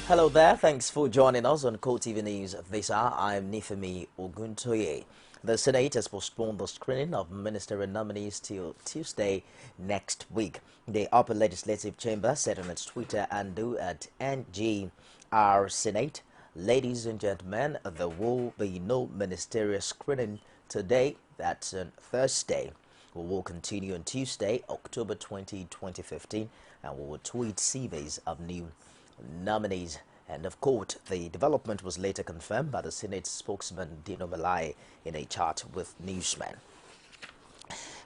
Hello there, thanks for joining us on CoreTV News this hour. I'm Nifemi Oguntoye. The Senate has postponed the screening of ministerial nominees till Tuesday next week. The upper legislative chamber said on its Twitter handle at NGR Senate, "Ladies and gentlemen, there will be no ministerial screening today, that's on Thursday. We will continue on Tuesday, October 20, 2015, and we will tweet CVs of new nominees." End of quote. The development was later confirmed by the Senate spokesman Dino Malai in a chat with newsmen.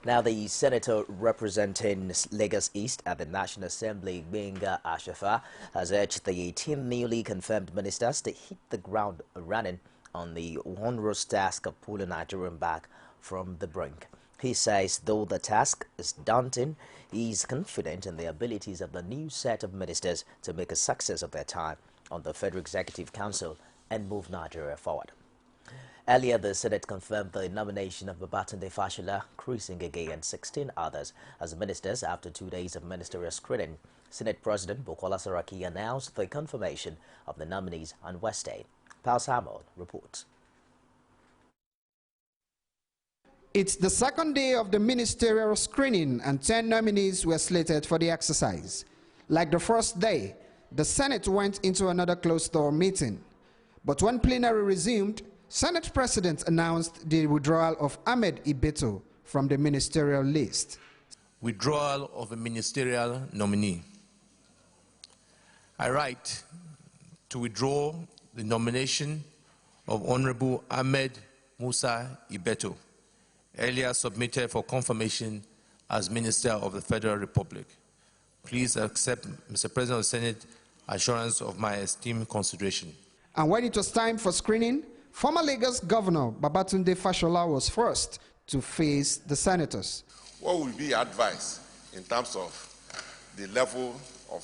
Now, the senator representing Lagos East at the National Assembly, Benga Ashafa, has urged the 18 newly confirmed ministers to hit the ground running on the onerous task of pulling Nigeria back from the brink. He says though the task is daunting, he is confident in the abilities of the new set of ministers to make a success of their time on the Federal Executive Council and move Nigeria forward. Earlier, the Senate confirmed the nomination of Babatunde Fashola, Chris Ngige, and 16 others as ministers after 2 days of ministerial screening. Senate President Bukola Saraki announced the confirmation of the nominees on Wednesday. Paul Samuel reports. It's the second day of the ministerial screening and 10 nominees were slated for the exercise. Like the first day, the Senate went into another closed-door meeting. But when plenary resumed, Senate President announced the withdrawal of Ahmed Ibeto from the ministerial list. Withdrawal of a ministerial nominee. I write to withdraw the nomination of Honorable Ahmed Musa Ibeto, earlier submitted for confirmation as Minister of the Federal Republic. Please accept, Mr. President of the Senate, assurance of my esteemed consideration. And when it was time for screening, former Lagos Governor Babatunde Fashola was first to face the senators. What will be advice in terms of the level of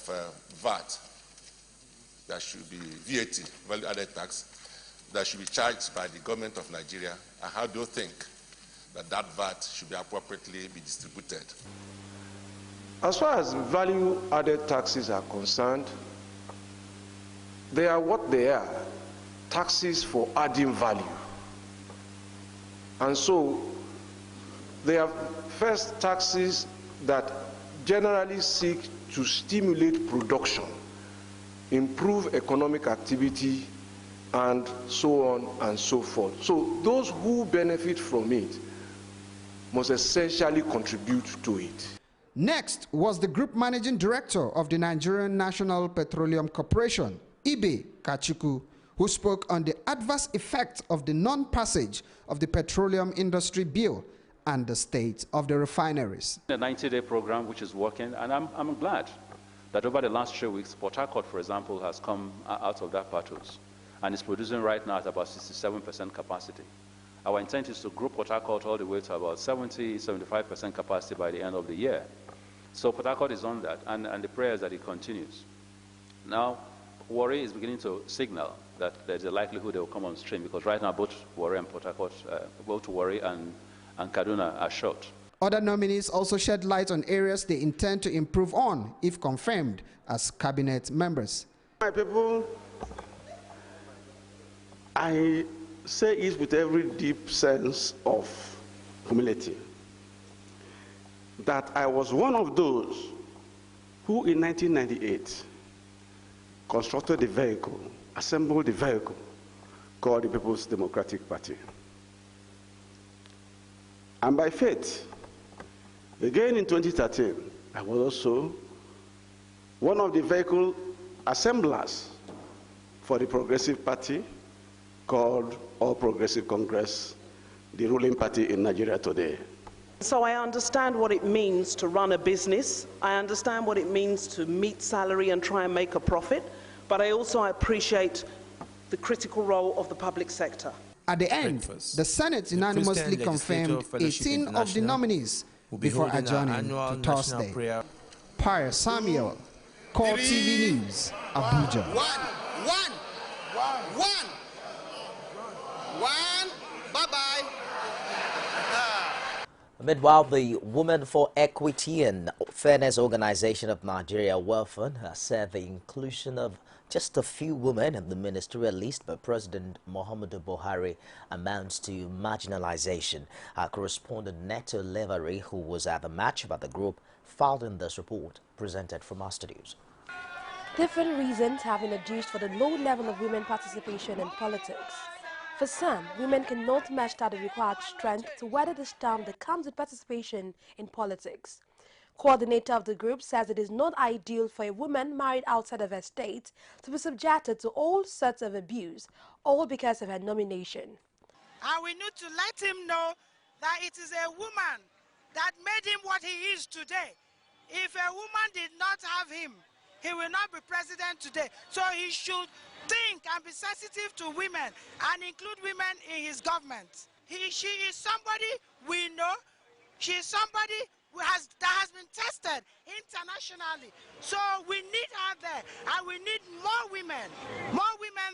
VAT that should be VAT, value added tax, that should be charged by the government of Nigeria, and how do you think that that VAT should be appropriately be distributed? As far as value added taxes are concerned, they are what they are, taxes for adding value. And so they are first taxes that generally seek to stimulate production, improve economic activity, and so on and so forth. So those who benefit from it must essentially contribute to it. Next was the Group Managing Director of the Nigerian National Petroleum Corporation, Ibe Kachuku, who spoke on the adverse effect of the non-passage of the Petroleum Industry Bill and the state of the refineries. The 90-day program which is working, and I'm glad that over the last 3 weeks, Port Harcourt, for example, has come out of that battles and is producing right now at about 67% capacity. Our intent is to grow Port Harcourt all the way to about 70–75% capacity by the end of the year. So Port Harcourt is on that, and the prayer is that it continues. Now, Warri is beginning to signal that there's a likelihood they will come on stream, because right now both Warri and Port Harcourt, both Warri and Kaduna are short. Other nominees also shed light on areas they intend to improve on if confirmed as cabinet members. My people, I say it with every deep sense of humility, that I was one of those who in 1998 constructed the vehicle, assembled the vehicle called the People's Democratic Party. And by fate, again in 2013, I was also one of the vehicle assemblers for the Progressive Party called All Progressive Congress, the ruling party in Nigeria today. So I understand what it means to run a business. I understand what it means to meet salary and try and make a profit. But I also appreciate the critical role of the public sector. At the end, the Senate unanimously confirmed 18 of the nominees before adjourning to Thursday. Paul Samuel, CoreTV News, Abuja. One. Bye-bye. Meanwhile, the Women for Equity and Fairness Organization of Nigeria, WELFAN, has said the inclusion of Just a few women in the ministerial list by President Muhammadu Buhari amounts to marginalization. Our correspondent Neto Levery, who was at the match by the group, filed in this report presented from our studios. Different reasons have been adduced for the low level of women participation in politics. For some, women cannot muster the required strength to weather the storm that comes with participation in politics. Coordinator of the group says it is not ideal for a woman married outside of her state to be subjected to all sorts of abuse, all because of her nomination. And we need to let him know that it is a woman that made him what he is today. If a woman did not have him, he will not be president today. So he should think and be sensitive to women and include women in his government. She is somebody we know. She is somebody that has been tested internationally. So we need her there, and we need more women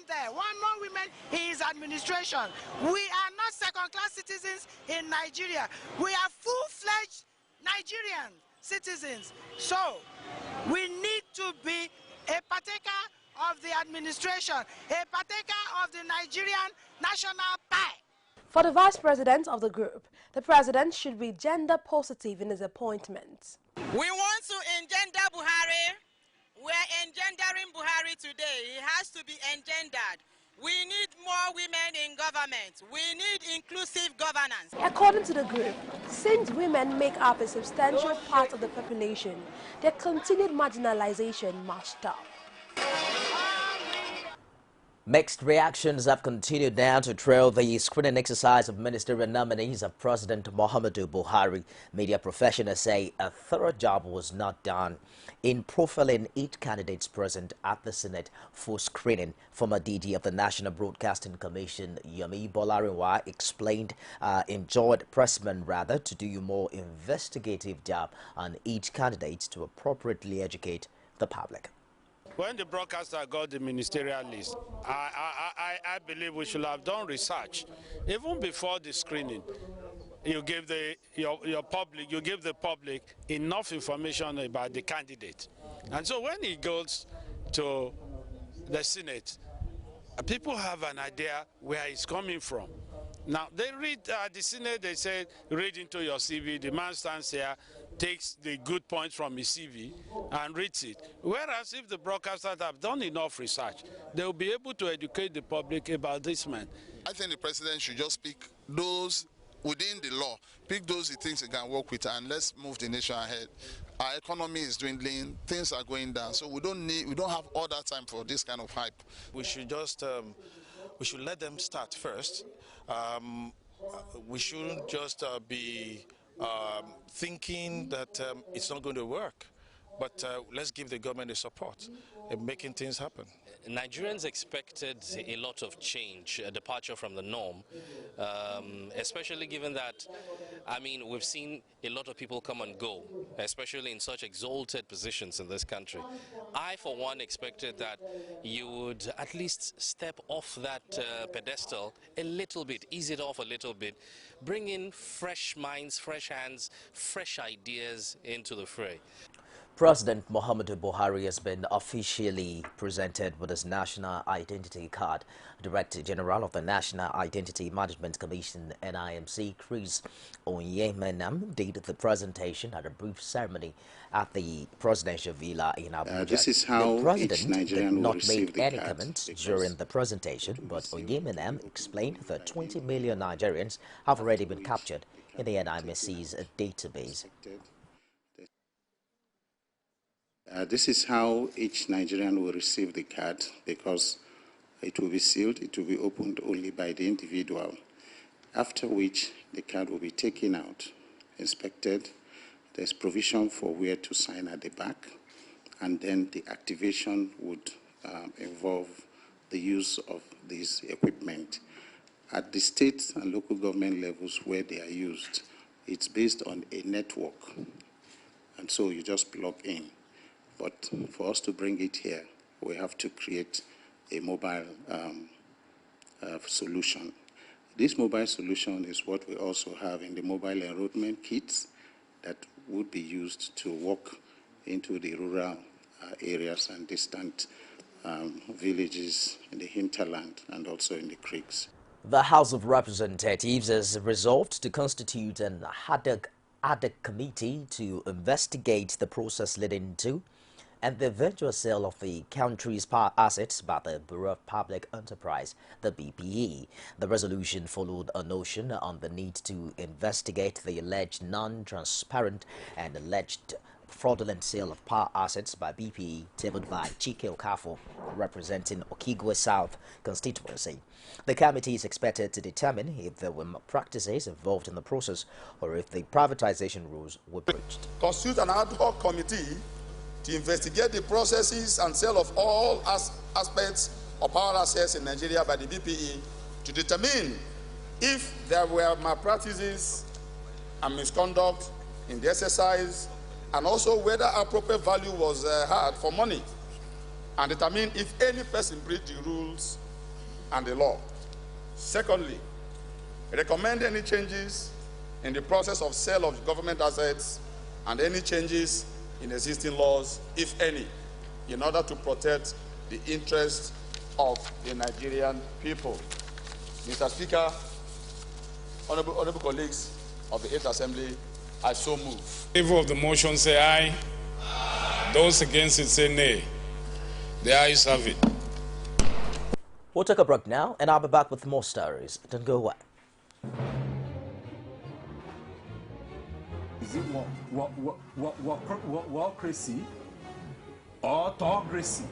there. More women in his administration. We are not second-class citizens in Nigeria. We are full-fledged Nigerian citizens. So we need to be a partaker of the administration, a partaker of the Nigerian national pie. For the vice president of the group, the president should be gender positive in his appointments. We want to engender Buhari. We're engendering Buhari today. He has to be engendered. We need more women in government. We need inclusive governance. According to the group, since women make up a substantial part of the population, their continued marginalization must stop. Mixed reactions have continued now to trail the screening exercise of ministerial nominees of President Muhammadu Buhari. Media professionals say a thorough job was not done in profiling each candidates present at the Senate for screening. Former DG of the National Broadcasting Commission, Yomi Bolarinwa, enjoyed pressmen to do a more investigative job on each candidate to appropriately educate the public. When the broadcaster got the ministerial list, I believe we should have done research even before the screening. You give the public enough information about the candidate, and so when he goes to the Senate, people have an idea where he's coming from. Now they read the Senate. They say read into your CV. The man stands here, takes the good points from his CV and reads it. Whereas if the broadcasters have done enough research, they will be able to educate the public about this man. I think the president should just pick those within the law, pick those he thinks he can work with, and let's move the nation ahead. Our economy is dwindling, things are going down, so we don't have all that time for this kind of hype. We should just we should let them start first. We shouldn't just be thinking that it's not going to work, but let's give the government the support in making things happen. Nigerians expected a lot of change, a departure from the norm, especially given that, we've seen a lot of people come and go, especially in such exalted positions in this country. I, for one, expected that you would at least step off that pedestal a little bit, ease it off a little bit, bring in fresh minds, fresh hands, fresh ideas into the fray. President Muhammadu Buhari has been officially presented with his National Identity Card. Director General of the National Identity Management Commission, NIMC, Chris Onyemenam, did the presentation at a brief ceremony at the presidential villa in Abuja. This is how the president each Nigerian did not will make receive any the card comments during the presentation, but Onyemenam explained that 20 million Nigerians have already been captured in the NIMC's database. This is how each Nigerian will receive the card, because it will be sealed, it will be opened only by the individual, after which the card will be taken out, inspected. There's provision for where to sign at the back, and then the activation would involve the use of this equipment. At the state and local government levels where they are used, it's based on a network, and so you just plug in. But for us to bring it here, we have to create a mobile solution. This mobile solution is what we also have in the mobile enrollment kits that would be used to walk into the rural areas and distant villages in the hinterland and also in the creeks. The House of Representatives has resolved to constitute an ad hoc committee to investigate the process leading to and the eventual sale of the country's power assets by the Bureau of Public Enterprise, the BPE. The resolution followed a notion on the need to investigate the alleged non-transparent and alleged fraudulent sale of power assets by BPE tabled by Chike Okafo, representing Okigwe South constituency. The committee is expected to determine if there were practices involved in the process or if the privatization rules were breached. Constitute an ad hoc committee to investigate the processes and sale of all aspects of power assets in Nigeria by the BPE to determine if there were malpractices and misconduct in the exercise, and also whether appropriate value was had for money, and determine if any person breached the rules and the law. Secondly, recommend any changes in the process of sale of government assets and any changes in existing laws, if any, in order to protect the interests of the Nigerian people. Mr. Speaker, honorable colleagues of the 8th Assembly, I so move. In favor of the motion say aye. Those against it say nay. The ayes have it. We'll take a break now, and I'll be back with more stories. Don't go away. Is it crazy or autocracy?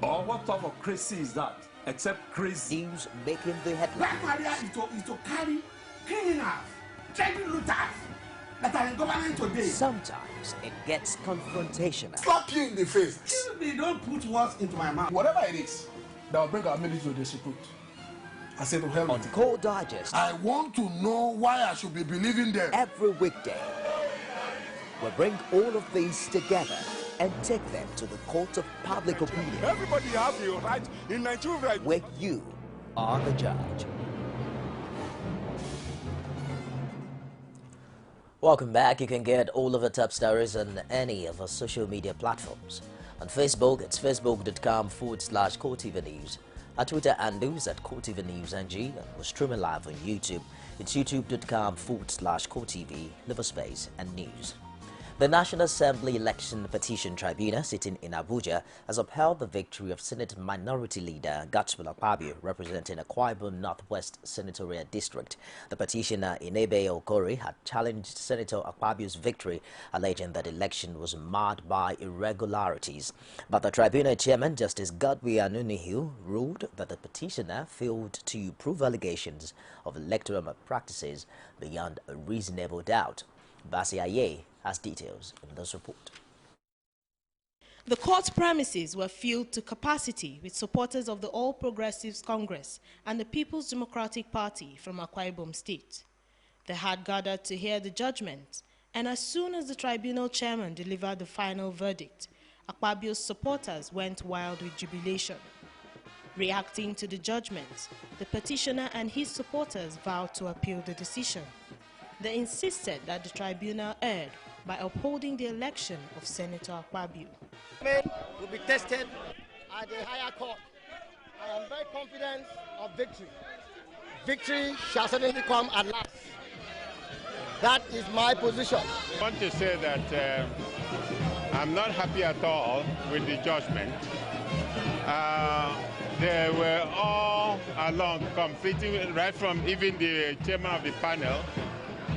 Or what type of crazy is that? Except crazy. News making the headlines. Black Maria is to carry criminals, trading looters that are in government today. Sometimes it gets confrontational. Slap you in the face. Excuse me, don't put words into my mouth. Whatever it is that will bring our military to disrepute, I say to hell on Core Digest. I want to know why I should be believing them. Every weekday, we'll bring all of these together and take them to the court of public opinion. Everybody have the right in Nigeria. Where you are the judge. Welcome back. You can get all of the top stories on any of our social media platforms. On Facebook, it's facebook.com/CoreTV News. Our Twitter handles at CoreTV News NG, and we're streaming live on YouTube. It's youtube.com/CoreTV, live space and news. The National Assembly Election Petition Tribunal sitting in Abuja has upheld the victory of Senate Minority Leader Godswill Akpabio, representing Akwa Ibom Northwest Senatorial District. The petitioner Inebe Okori had challenged Senator Akpabio's victory, alleging that the election was marred by irregularities. But the tribunal chairman, Justice Godwin Anunihu, ruled that the petitioner failed to prove allegations of electoral malpractices beyond a reasonable doubt. Basi Aye has details in this report. The court's premises were filled to capacity with supporters of the All Progressives Congress and the People's Democratic Party from Akwa Ibom State. They had gathered to hear the judgment, and as soon as the tribunal chairman delivered the final verdict, Akpabio's supporters went wild with jubilation. Reacting to the judgment, the petitioner and his supporters vowed to appeal the decision. They insisted that the tribunal erred by upholding the election of Senator Akpabio. Will be tested at the higher court. I am very confident of victory. Victory shall certainly come at last. That is my position. I want to say that I'm not happy at all with the judgment. They were all along conflicting, right from even the chairman of the panel.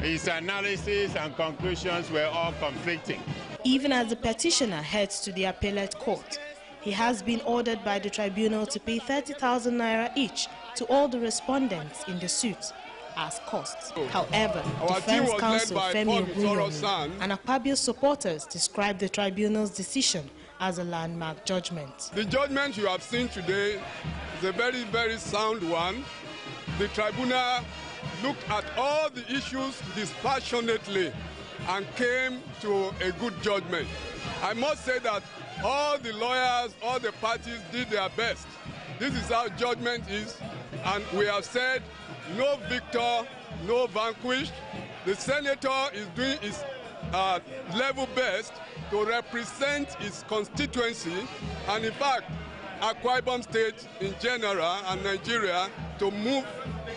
His analysis and conclusions were all conflicting. Even as the petitioner heads to the appellate court, he has been ordered by the tribunal to pay 30,000 naira each to all the respondents in the suit as costs. However, defense counsel Femi Ogunyomi and Akpabio's supporters described the tribunal's decision as a landmark judgment. The judgment you have seen today is a very, very sound one. The tribunal looked at all the issues dispassionately and came to a good judgment. I must say that all the lawyers, all the parties did their best. This is how judgment is, and we have said no victor, no vanquished. The senator is doing his level best to represent his constituency, and in fact, Akwa Ibom State in general and Nigeria to move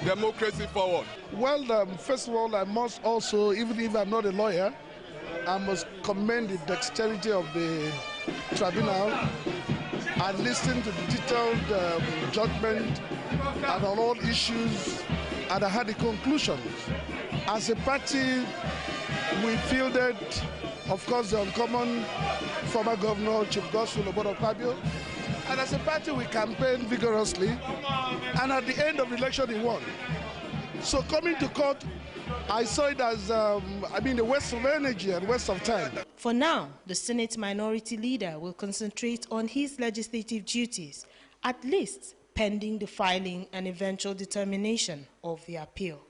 democracy forward? Well, first of all, I must also, even if I'm not a lawyer, I must commend the dexterity of the tribunal and listen to the detailed judgment and on all issues, and I had the conclusions. As a party, we fielded, of course, the uncommon former governor, Chief Godswill Obodo-Akpabio, and as a party, we campaigned vigorously, and at the end of the election, he won. So coming to court, I saw it as, the waste of energy and waste of time. For now, the Senate Minority Leader will concentrate on his legislative duties, at least pending the filing and eventual determination of the appeal.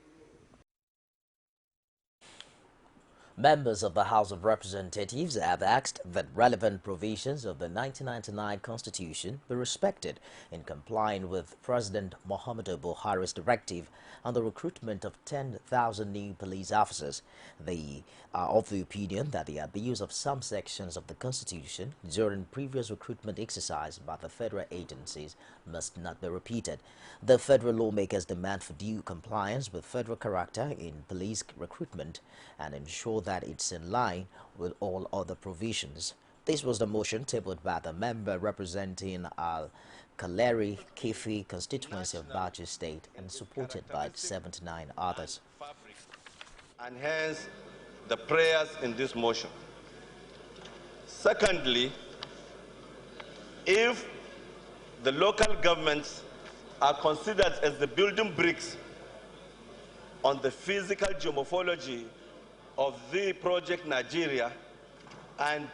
Members of the House of Representatives have asked that relevant provisions of the 1999 Constitution be respected in complying with President Muhammadu Buhari's directive on the recruitment of 10,000 new police officers. They are of the opinion that the abuse of some sections of the Constitution during previous recruitment exercise by the federal agencies must not be repeated. The federal lawmakers demand for due compliance with federal character in police recruitment and ensure that it's in line with all other provisions. This was the motion tabled by the member representing Al-Kaleri Kefi constituency of Bauchi State and supported by 79 others. And hence the prayers in this motion. Secondly, if the local governments are considered as the building bricks on the physical geomorphology of the project Nigeria, and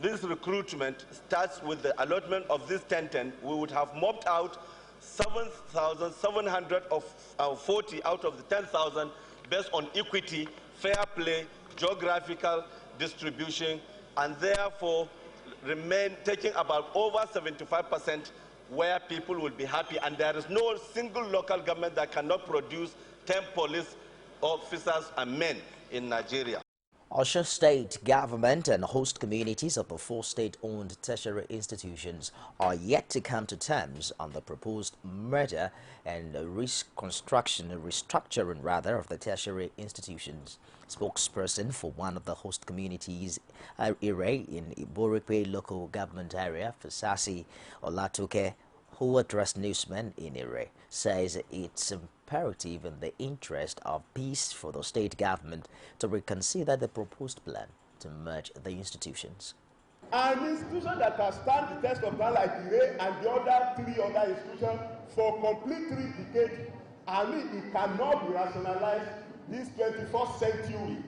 this recruitment starts with the allotment of this 1010, we would have mopped out 7,740 out of the 10,000 based on equity, fair play, geographical distribution, and therefore remain taking about over 75% where people will be happy, and there is no single local government that cannot produce 10 police officers and men in Nigeria. Osun State government and host communities of the 4 state-owned tertiary institutions are yet to come to terms on the proposed merger and restructuring of the tertiary institutions. Spokesperson for one of the host communities, Ire, in Iborikwe local government area, Fasasi Olatoke, who addressed newsmen in Ire, says it's imperative in the interest of peace for the state government to reconsider the proposed plan to merge the institutions. An institution that has stand the test of time like Ire and the other 3 other institutions for complete 3 decades, it cannot be rationalized this 21st century.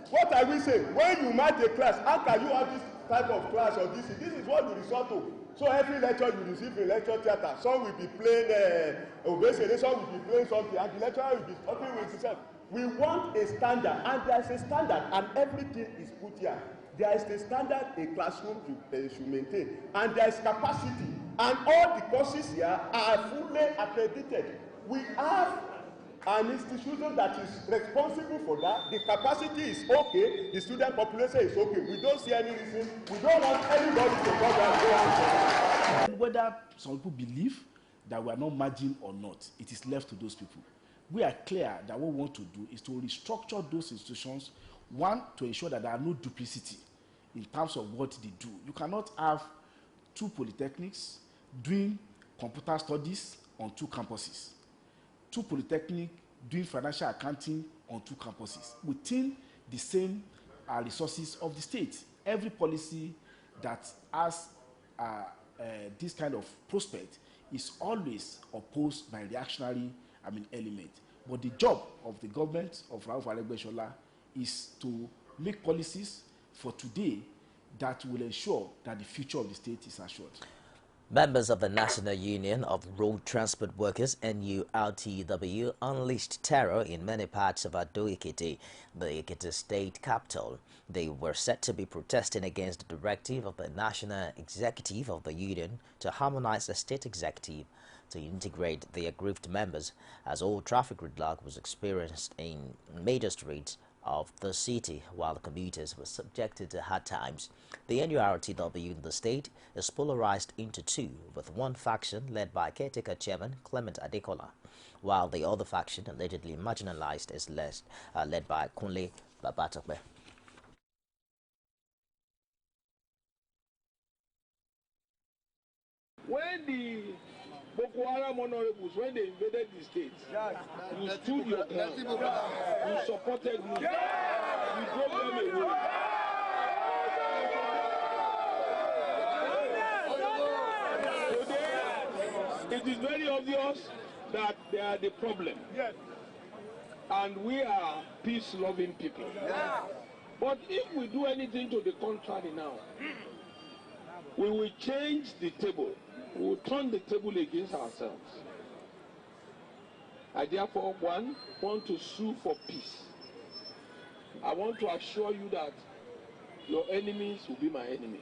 What I will say, when you match a class, how can you have this type of class or this? This is what we resort to. So every lecture you receive a lecture theater. Some will be playing obesity, some will be playing something, and the lecturer will be talking with himself. We want a standard, and there is a standard, and everything is put here. There is a standard a classroom should maintain, and there is capacity, and all the courses here are fully accredited. We have an institution that is responsible for that. The capacity is okay, the student population is okay. We don't see any reason. We don't want anybody to come and go out. Whether some people believe that we are not merging or not, it is left to those people. We are clear that what we want to do is to restructure those institutions, one, to ensure that there are no duplicity in terms of what they do. You cannot have 2 polytechnics doing computer studies on 2 campuses. 2 polytechnics doing financial accounting on 2 campuses within the same resources of the state. Every policy that has this kind of prospect is always opposed by reactionary element. But the job of the government of Rauf Aregbesola is to make policies for today that will ensure that the future of the state is assured. Members of the National Union of Road Transport Workers, NURTW, unleashed terror in many parts of Ado-Ekiti, the Ekiti state capital. They were said to be protesting against the directive of the National Executive of the Union to harmonize the state executive to integrate the aggrieved members, as all traffic gridlock was experienced in major streets of the city, while the commuters were subjected to hard times. The NURTW in the state is polarized into two, with one faction led by caretaker chairman Clement Adekola, while the other faction, allegedly marginalized, is led by Kunle Babatope. When the Boko Haram honorables, when they invaded the states, you stood your ground, you supported me, you drove them away. Today, it is very obvious that they are the problem. And we are peace-loving people. But if we do anything to the contrary now, we will change the table. We will turn the table against ourselves. I therefore want to sue for peace. I want to assure you that your enemies will be my enemies.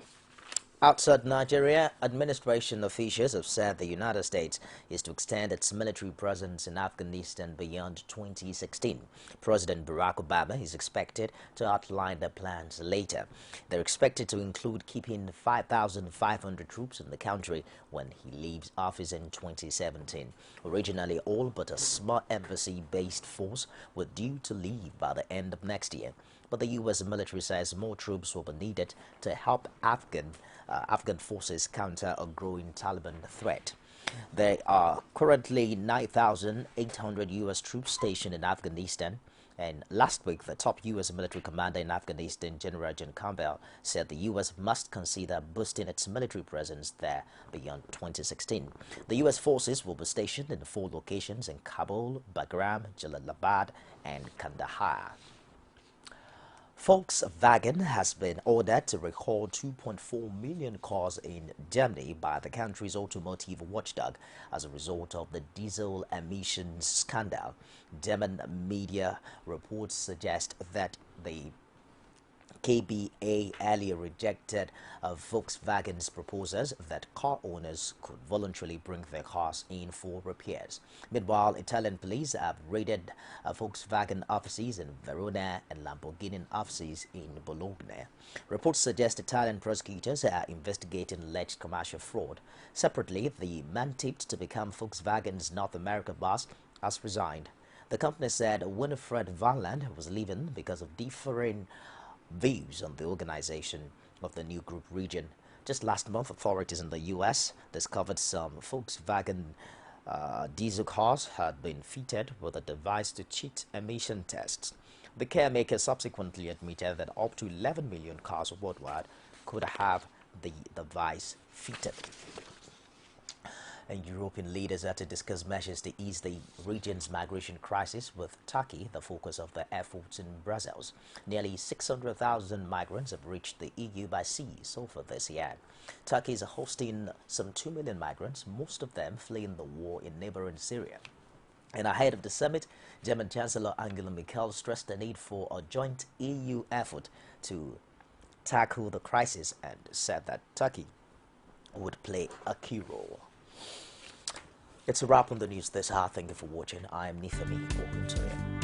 Outside Nigeria, administration officials have said the United States is to extend its military presence in Afghanistan beyond 2016. President Barack Obama is expected to outline their plans later. They're expected to include keeping 5,500 troops in the country when he leaves office in 2017. Originally, all but a small embassy-based force were due to leave by the end of next year. But the U.S. military says more troops will be needed to help Afghan forces counter a growing Taliban threat. There are currently 9,800 U.S. troops stationed in Afghanistan. And last week, the top U.S. military commander in Afghanistan, General John Campbell, said the U.S. must consider boosting its military presence there beyond 2016. The U.S. forces will be stationed in 4 locations in Kabul, Bagram, Jalalabad, and Kandahar. Volkswagen has been ordered to recall 2.4 million cars in Germany by the country's automotive watchdog as a result of the diesel emissions scandal. German media reports suggest that the KBA earlier rejected Volkswagen's proposals that car owners could voluntarily bring their cars in for repairs. Meanwhile, Italian police have raided Volkswagen offices in Verona and Lamborghini offices in Bologna. Reports suggest Italian prosecutors are investigating alleged commercial fraud. Separately, the man tipped to become Volkswagen's North America boss has resigned. The company said Winifred Vanland was leaving because of differing views on the organization of the new group region. Just last month, authorities in the U.S. discovered some Volkswagen diesel cars had been fitted with a device to cheat emission tests. The car maker subsequently admitted that up to 11 million cars worldwide could have the device fitted. And European leaders are to discuss measures to ease the region's migration crisis, with Turkey the focus of their efforts in Brussels. Nearly 600,000 migrants have reached the EU by sea so far this year. Turkey is hosting some 2 million migrants, most of them fleeing the war in neighboring Syria. And ahead of the summit, German Chancellor Angela Merkel stressed the need for a joint EU effort to tackle the crisis and said that Turkey would play a key role. It's a wrap on the news this hour. Thank you for watching. I am Nifemi Oguntoye.